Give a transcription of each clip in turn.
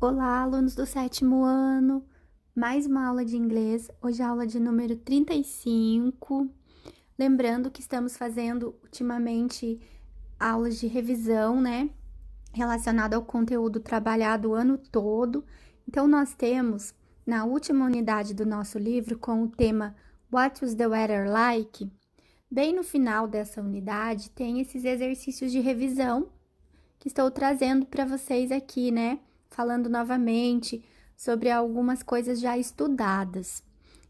Olá, alunos do sétimo ano! Mais uma aula de inglês, hoje é a aula de número 35. Lembrando que estamos fazendo ultimamente aulas de revisão, né? Relacionado ao conteúdo trabalhado o ano todo. Então, nós temos na última unidade do nosso livro com o tema What was the weather like? Bem no final dessa unidade tem esses exercícios de revisão que estou trazendo para vocês aqui, né? Falando novamente sobre algumas coisas já estudadas.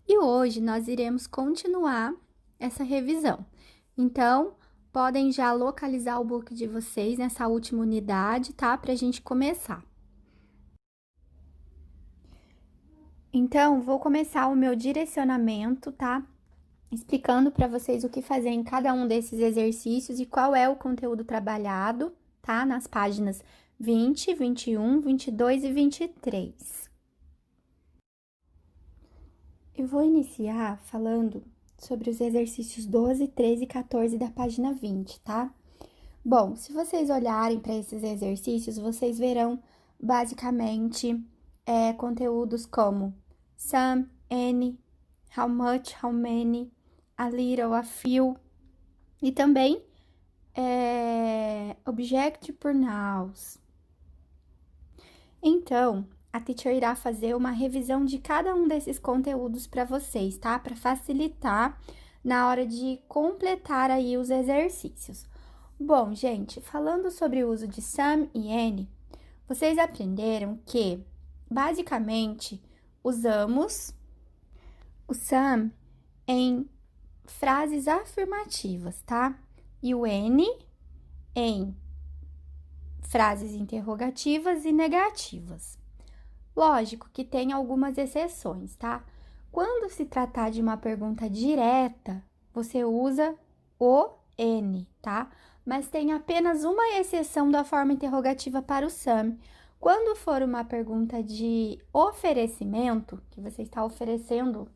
E hoje nós iremos continuar essa revisão. Então, podem já localizar o book de vocês nessa última unidade, tá? Para a gente começar. Então, vou começar o meu direcionamento, tá? Explicando para vocês o que fazer em cada um desses exercícios e qual é o conteúdo trabalhado, tá? Nas páginas 20, 21, 22 e 23. Eu vou iniciar falando sobre os exercícios 12, 13 e 14 da página 20, tá? Bom, se vocês olharem para esses exercícios, vocês verão basicamente conteúdos como some, any, how much, how many, a little, a few, e também object pronouns. Então, a teacher irá fazer uma revisão de cada um desses conteúdos para vocês, tá? Para facilitar na hora de completar aí os exercícios. Bom, gente, falando sobre o uso de some e any, vocês aprenderam que, basicamente, usamos o some em frases afirmativas, tá? E o any em frases interrogativas e negativas. Lógico que tem algumas exceções, tá? Quando se tratar de uma pergunta direta, você usa o any, tá? Mas tem apenas uma exceção da forma interrogativa para o some. Quando for uma pergunta de oferecimento, que você está oferecendo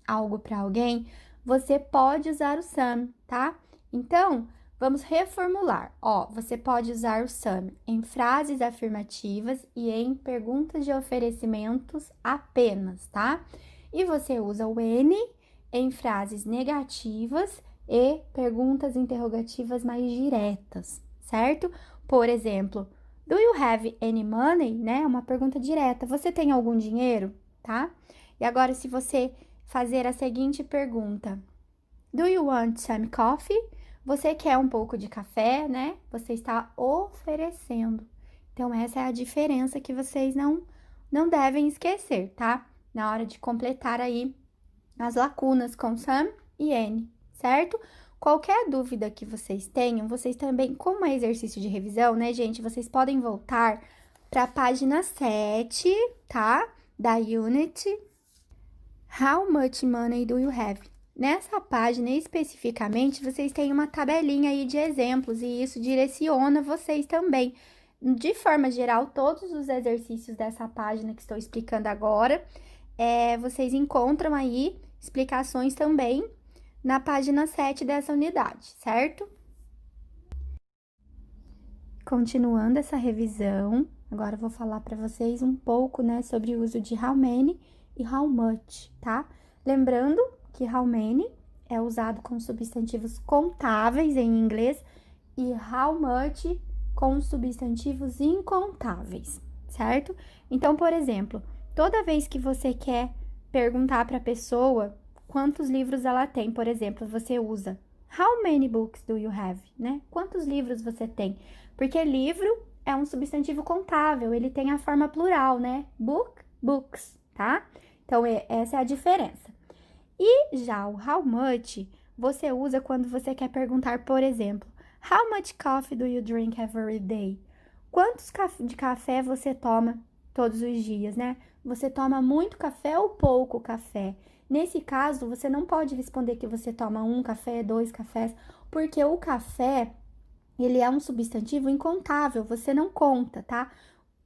algo para alguém, você pode usar o some, tá? Então, vamos reformular. Ó, você pode usar o some em frases afirmativas e em perguntas de oferecimentos apenas, tá? E você usa o any em frases negativas e perguntas interrogativas mais diretas, certo? Por exemplo, do you have any money, né? Uma pergunta direta. Você tem algum dinheiro, tá? E agora, se você fazer a seguinte pergunta: do you want some coffee? Você quer um pouco de café, né? Você está oferecendo. Então, essa é a diferença que vocês não devem esquecer, tá? Na hora de completar aí as lacunas com some e any, certo? Qualquer dúvida que vocês tenham, vocês também, como é exercício de revisão, né, gente? Vocês podem voltar para a página 7, tá? Da Unity. How much money do you have? Nessa página, especificamente, vocês têm uma tabelinha aí de exemplos e isso direciona vocês também. De forma geral, todos os exercícios dessa página que estou explicando agora, vocês encontram aí explicações também na página 7 dessa unidade, certo? Continuando essa revisão, agora eu vou falar para vocês um pouco, né, sobre o uso de how many e how much, tá? Lembrando que how many é usado com substantivos contáveis em inglês e how much com substantivos incontáveis, certo? Então, por exemplo, toda vez que você quer perguntar para a pessoa quantos livros ela tem, por exemplo, você usa how many books do you have, né? Quantos livros você tem? Porque livro é um substantivo contável, ele tem a forma plural, né? Book, books, tá? Então, essa é a diferença. E já o how much, você usa quando você quer perguntar, por exemplo, how much coffee do you drink every day? Quantos de café você toma todos os dias, né? Você toma muito café ou pouco café? Nesse caso, você não pode responder que você toma um café, dois cafés, porque o café, ele é um substantivo incontável, você não conta, tá?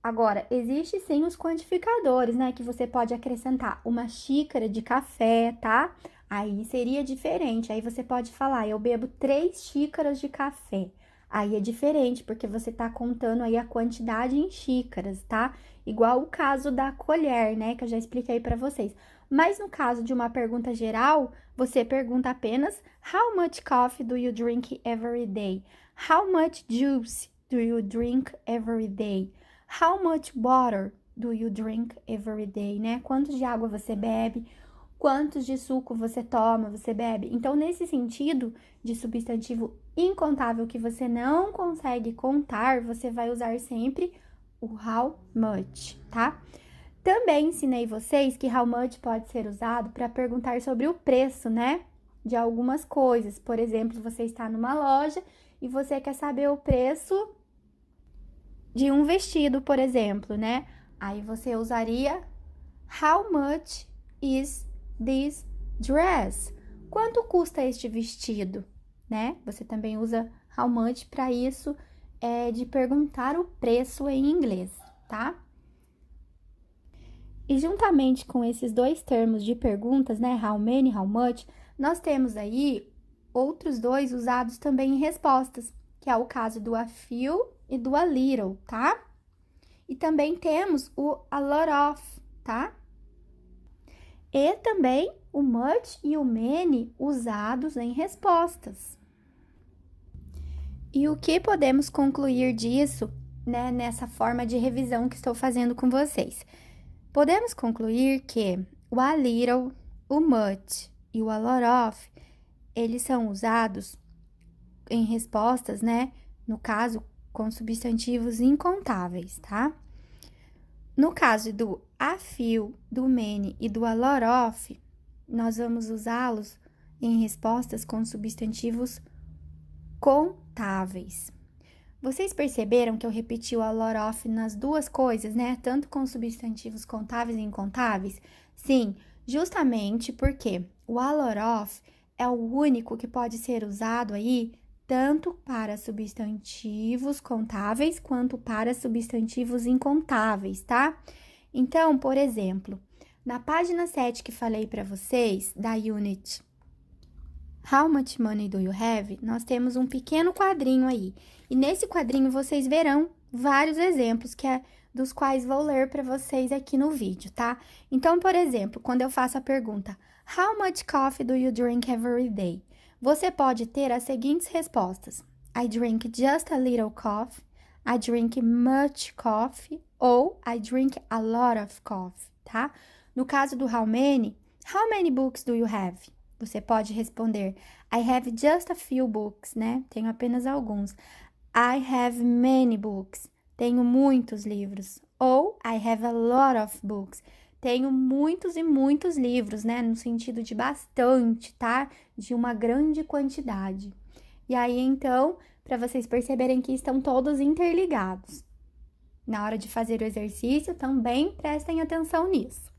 Agora, existe sim os quantificadores, né? Que você pode acrescentar uma xícara de café, tá? Aí seria diferente. Aí você pode falar, eu bebo 3 xícaras de café. Aí é diferente, porque você tá contando aí a quantidade em xícaras, tá? Igual o caso da colher, né, que eu já expliquei para vocês. Mas no caso de uma pergunta geral, você pergunta apenas How much coffee do you drink every day? How much juice do you drink every day? How much water do you drink every day, né? Quantos de água você bebe? Quantos de suco você toma, você bebe? Então, nesse sentido de substantivo incontável que você não consegue contar, você vai usar sempre o how much, tá? Também ensinei vocês que how much pode ser usado para perguntar sobre o preço, né? De algumas coisas. Por exemplo, você está numa loja e você quer saber o preço de um vestido, por exemplo, né? Aí você usaria how much is this dress? Quanto custa este vestido, né? Você também usa how much para isso, de perguntar o preço em inglês, tá? E juntamente com esses dois termos de perguntas, né, how many, how much, nós temos aí outros dois usados também em respostas, que é o caso do a few e do a little, tá? E também temos o a lot of, tá? E também o much e o many usados em respostas. E o que podemos concluir disso, né, nessa forma de revisão que estou fazendo com vocês? Podemos concluir que o a little, o much e o a lot of, eles são usados em respostas, né? No caso, com substantivos incontáveis, tá? No caso do a few, do many e do a lot of, nós vamos usá-los em respostas com substantivos contáveis. Vocês perceberam que eu repeti o a lot of nas duas coisas, né? Tanto com substantivos contáveis e incontáveis? Sim, justamente porque o a lot of é o único que pode ser usado aí tanto para substantivos contáveis quanto para substantivos incontáveis, tá? Então, por exemplo, na página 7 que falei para vocês, da unit How much money do you have? Nós temos um pequeno quadrinho aí. E nesse quadrinho vocês verão vários exemplos dos quais vou ler para vocês aqui no vídeo, tá? Então, por exemplo, quando eu faço a pergunta How much coffee do you drink every day? Você pode ter as seguintes respostas. I drink just a little coffee, I drink much coffee ou I drink a lot of coffee, tá? No caso do how many books do you have? Você pode responder, I have just a few books, né? Tenho apenas alguns. I have many books. Tenho muitos livros. Ou I have a lot of books. Tenho muitos e muitos livros, né? No sentido de bastante, tá? De uma grande quantidade. E aí, então, para vocês perceberem que estão todos interligados. Na hora de fazer o exercício, também prestem atenção nisso.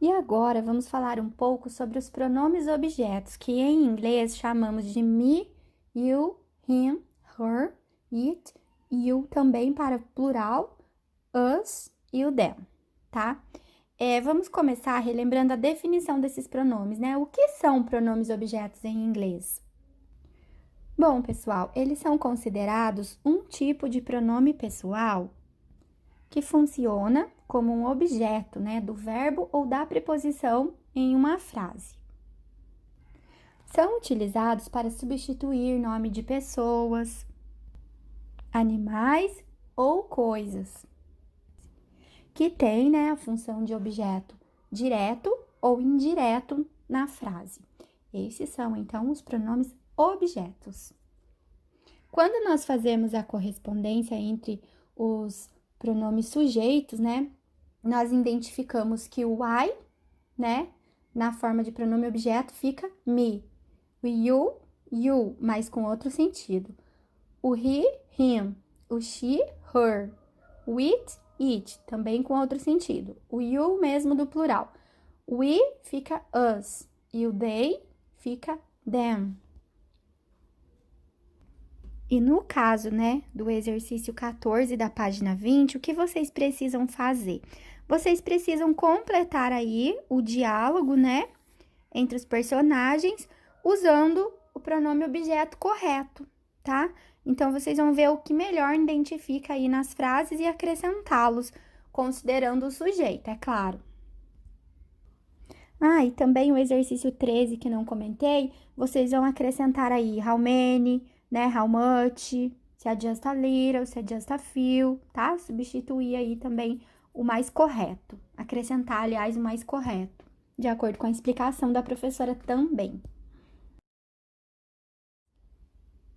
E agora, vamos falar um pouco sobre os pronomes objetos, que em inglês chamamos de me, you, him, her, it, you também para plural, us e o them, tá? Vamos começar relembrando a definição desses pronomes, né? O que são pronomes objetos em inglês? Bom, pessoal, eles são considerados um tipo de pronome pessoal que funciona como um objeto, né, do verbo ou da preposição em uma frase. São utilizados para substituir nome de pessoas, animais ou coisas, que tem, né, a função de objeto direto ou indireto na frase. Esses são, então, os pronomes objetos. Quando nós fazemos a correspondência entre os pronomes sujeitos, né, nós identificamos que o I, né, na forma de pronome objeto, fica me. O you, mas com outro sentido. O he, him. O she, her. O it, também com outro sentido. O you mesmo do plural. O we fica us. E o they fica them. E no caso, né, do exercício 14 da página 20, o que vocês precisam fazer? Vocês precisam completar aí o diálogo, né, entre os personagens, usando o pronome objeto correto, tá? Então, vocês vão ver o que melhor identifica aí nas frases e acrescentá-los, considerando o sujeito, é claro. Ah, e também o exercício 13 que não comentei, vocês vão acrescentar aí how many, né, how much, se é just a little, se é just a few, tá? Substituir aí também o mais correto. Acrescentar, aliás, o mais correto, de acordo com a explicação da professora também.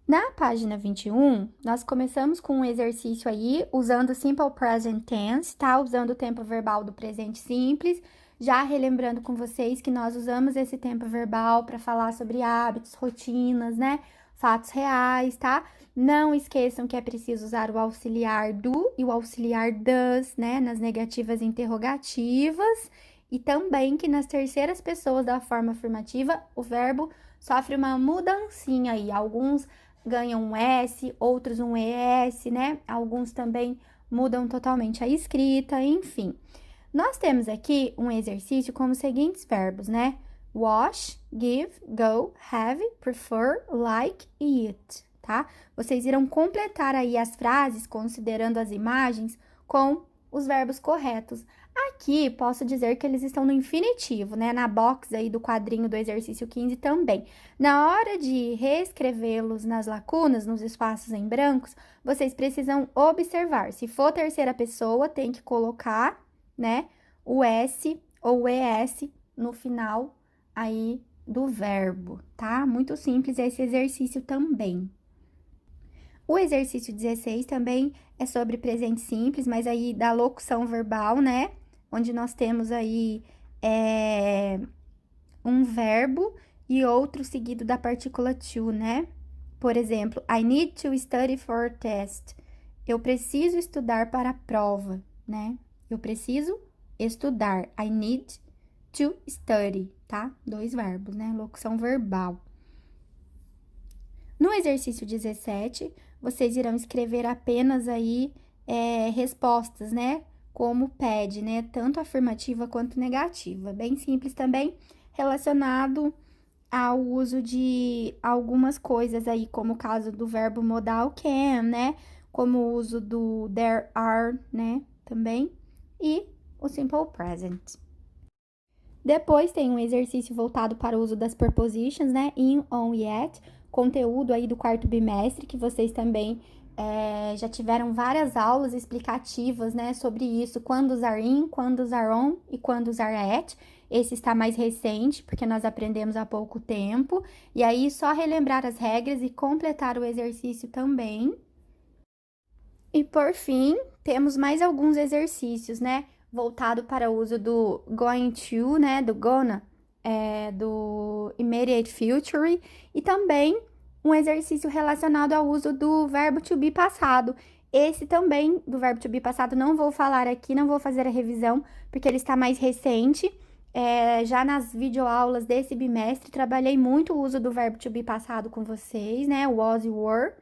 Na página 21, nós começamos com um exercício aí, usando o simple present tense, tá? Usando o tempo verbal do presente simples, já relembrando com vocês que nós usamos esse tempo verbal para falar sobre hábitos, rotinas, né? Fatos reais, tá? Não esqueçam que é preciso usar o auxiliar do e o auxiliar does, né? Nas negativas interrogativas. E também que nas terceiras pessoas da forma afirmativa, o verbo sofre uma mudancinha aí. Alguns ganham um S, outros um ES, né? Alguns também mudam totalmente a escrita, enfim. Nós temos aqui um exercício com os seguintes verbos, né? Wash, give, go, have, prefer, like e eat, tá? Vocês irão completar aí as frases, considerando as imagens, com os verbos corretos. Aqui, posso dizer que eles estão no infinitivo, né? Na box aí do quadrinho do exercício 15 também. Na hora de reescrevê-los nas lacunas, nos espaços em brancos, vocês precisam observar. Se for terceira pessoa, tem que colocar, né, o S ou o ES no final aí do verbo, tá? Muito simples esse exercício também. O exercício 16 também é sobre presente simples, mas aí da locução verbal, né? Onde nós temos aí um verbo e outro seguido da partícula to, né? Por exemplo, I need to study for a test. Eu preciso estudar para a prova, né? Eu preciso estudar. I need to study, tá? Dois verbos, né? Locução verbal. No exercício 17, vocês irão escrever apenas aí respostas, né? Como pede, né? Tanto afirmativa quanto negativa. Bem simples também, relacionado ao uso de algumas coisas aí, como o caso do verbo modal can, né? Como o uso do there are, né? Também. E o simple present. Depois tem um exercício voltado para o uso das prepositions, né? In, on e at. Conteúdo aí do quarto bimestre, que vocês também já tiveram várias aulas explicativas, né, sobre isso, quando usar in, quando usar on e quando usar at. Esse está mais recente, porque nós aprendemos há pouco tempo. E aí, só relembrar as regras e completar o exercício também. E por fim, temos mais alguns exercícios, né, voltado para o uso do going to, né, do gonna, do immediate future, e também um exercício relacionado ao uso do verbo to be passado. Esse também, do verbo to be passado, não vou falar aqui, não vou fazer a revisão, porque ele está mais recente. Já nas videoaulas desse bimestre, trabalhei muito o uso do verbo to be passado com vocês, né, was e were.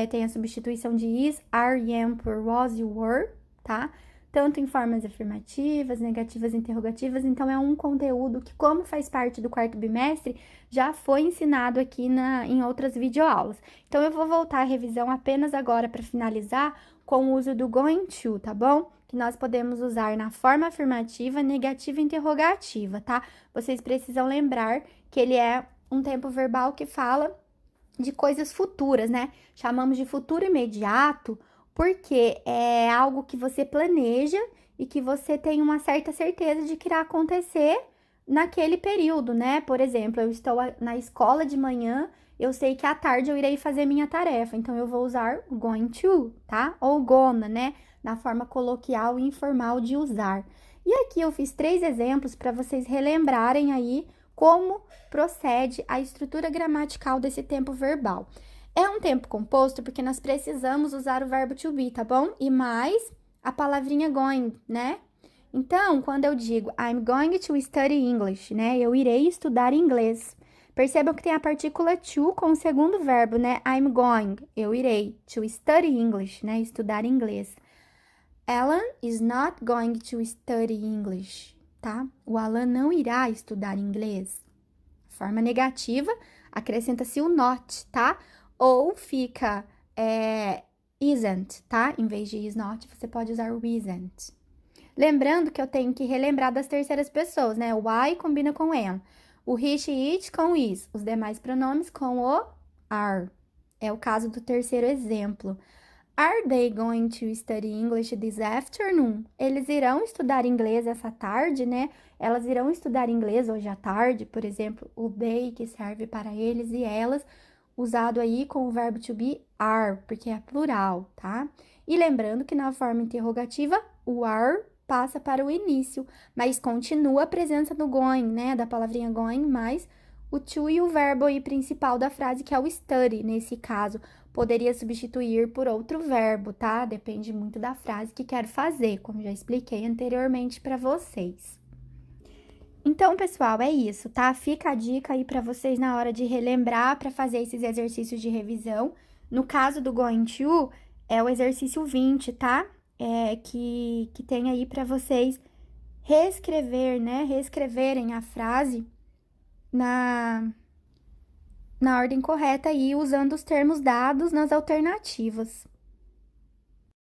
Tem a substituição de is, are, am por was e were, tá? Tanto em formas afirmativas, negativas, interrogativas. Então, é um conteúdo que, como faz parte do quarto bimestre, já foi ensinado aqui em outras videoaulas. Então, eu vou voltar à revisão apenas agora para finalizar com o uso do going to, tá bom? Que nós podemos usar na forma afirmativa, negativa e interrogativa, tá? Vocês precisam lembrar que ele é um tempo verbal que fala de coisas futuras, né? Chamamos de futuro imediato porque é algo que você planeja e que você tem uma certa certeza de que irá acontecer naquele período, né? Por exemplo, eu estou na escola de manhã, eu sei que à tarde eu irei fazer minha tarefa, então eu vou usar going to, tá? Ou gonna, né? Na forma coloquial e informal de usar. E aqui eu fiz 3 exemplos para vocês relembrarem aí como procede a estrutura gramatical desse tempo verbal. É um tempo composto porque nós precisamos usar o verbo to be, tá bom? E mais a palavrinha going, né? Então, quando eu digo I'm going to study English, né? Eu irei estudar inglês. Percebam que tem a partícula to com o segundo verbo, né? I'm going, eu irei, to study English, né? Estudar inglês. Alan is not going to study English, tá? O Alan não irá estudar inglês. Forma negativa, acrescenta-se o not, tá? Ou fica isn't, tá? Em vez de is not, você pode usar o isn't. Lembrando que eu tenho que relembrar das terceiras pessoas, né? O I combina com am. O he, she, it com is. Os demais pronomes com o are. É o caso do terceiro exemplo. Are they going to study English this afternoon? Eles irão estudar inglês essa tarde, né? Elas irão estudar inglês hoje à tarde, por exemplo, o they, que serve para eles e elas, usado aí com o verbo to be are, porque é plural, tá? E lembrando que na forma interrogativa, o are passa para o início, mas continua a presença do going, né? Da palavrinha going, mais o to e o verbo aí principal da frase, que é o study, nesse caso. Poderia substituir por outro verbo, tá? Depende muito da frase que quero fazer, como já expliquei anteriormente para vocês. Então, pessoal, é isso, tá? Fica a dica aí para vocês na hora de relembrar para fazer esses exercícios de revisão. No caso do going to, é o exercício 20, tá? Que tem aí para vocês reescrever, né? Reescreverem a frase na ordem correta aí, usando os termos dados nas alternativas.